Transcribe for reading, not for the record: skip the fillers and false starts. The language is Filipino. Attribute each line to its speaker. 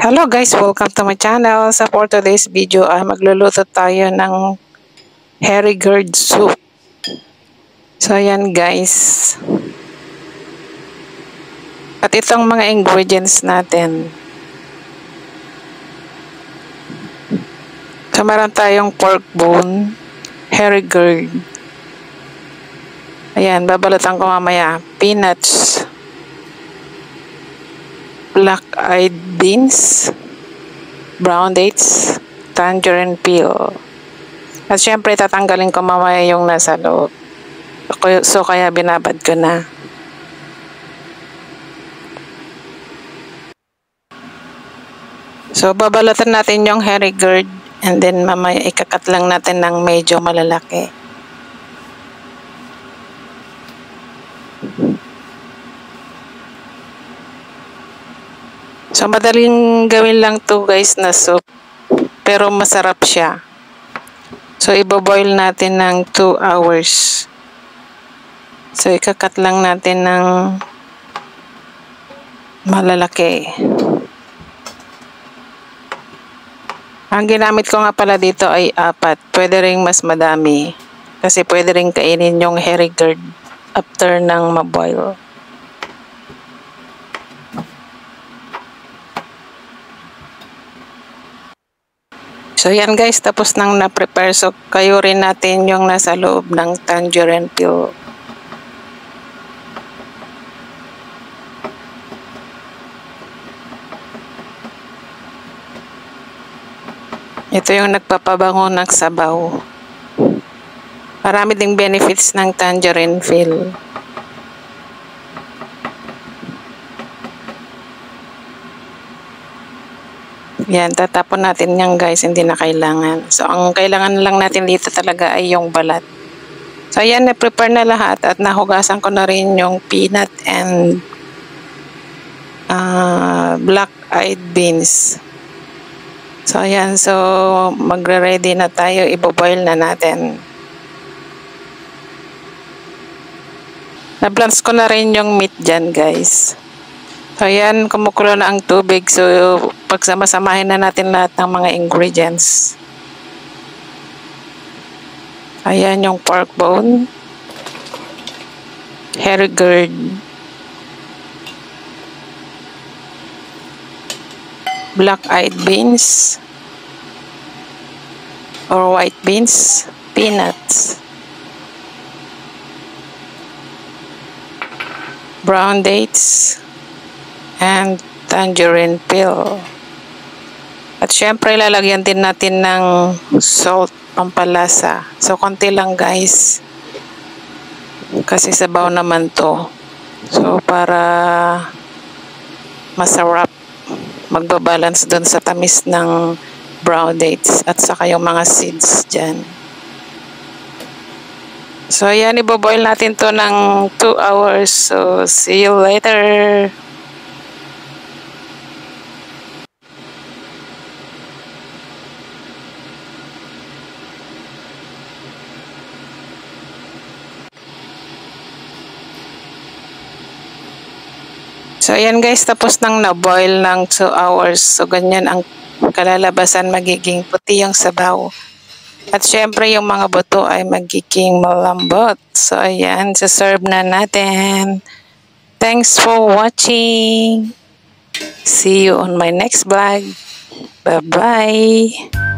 Speaker 1: Hello guys, welcome to my channel. So for today's video ay magluluto tayo ng hairy gourd soup. So ayan guys. At itong mga ingredients natin. So meron tayong pork bone, hairy gourd. Ayan, babalatan ko mamaya. Peanuts, black-eyed beans, brown dates, tangerine peel. At syempre tatanggalin ko mamaya yung nasa loob. So kaya binabad ko na. So babalatan natin yung hairy gourd and then mamaya ikakat lang natin ng medyo malalaki. So madaling gawin lang to guys na soup, pero masarap siya. So iboboil natin ng 2 hours. So ikakat lang natin ng malalaki. Ang ginamit ko nga pala dito ay 4. Pwede ring mas madami. Kasi pwede ring kainin yung hairy gourd after ng maboil. So yan guys, tapos nang na-prepare. So kayo rin natin yung nasa loob ng tangerine peel. Ito yung nagpapabango ng sabaw. Marami ding benefits ng tangerine peel. Yan, tatapon natin yan guys, hindi na kailangan. So, ang kailangan lang natin dito talaga ay yung balat. So, ayan, na-prepare na lahat at nahugasan ko na rin yung peanut and black-eyed beans. So, ayan, so magre-ready na tayo, iboboil na natin. Na-blanch ko na rin yung meat dyan guys. So, ayan, kumukulo na ang tubig. So, pagsama-samahin na natin lahat ng mga ingredients. Ayan yung pork bone, hairy gourd, black-eyed beans or white beans, peanuts, brown dates, and tangerine peel. At syempre lalagyan din natin ng salt, pampalasa. So konti lang guys. Kasi sabaw naman to. So para masarap, magbabalance dun sa tamis ng brown dates at saka yung mga seeds dyan. So ayan, iboboil natin to ng 2 hours. So see you later. So ayan guys, tapos nang na-boil ng 2 hours. So ganyan ang kalalabasan, magiging puti yung sabaw. At syempre yung mga buto ay magiging malambot. So ayan, serve na natin. Thanks for watching. See you on my next vlog. Bye-bye.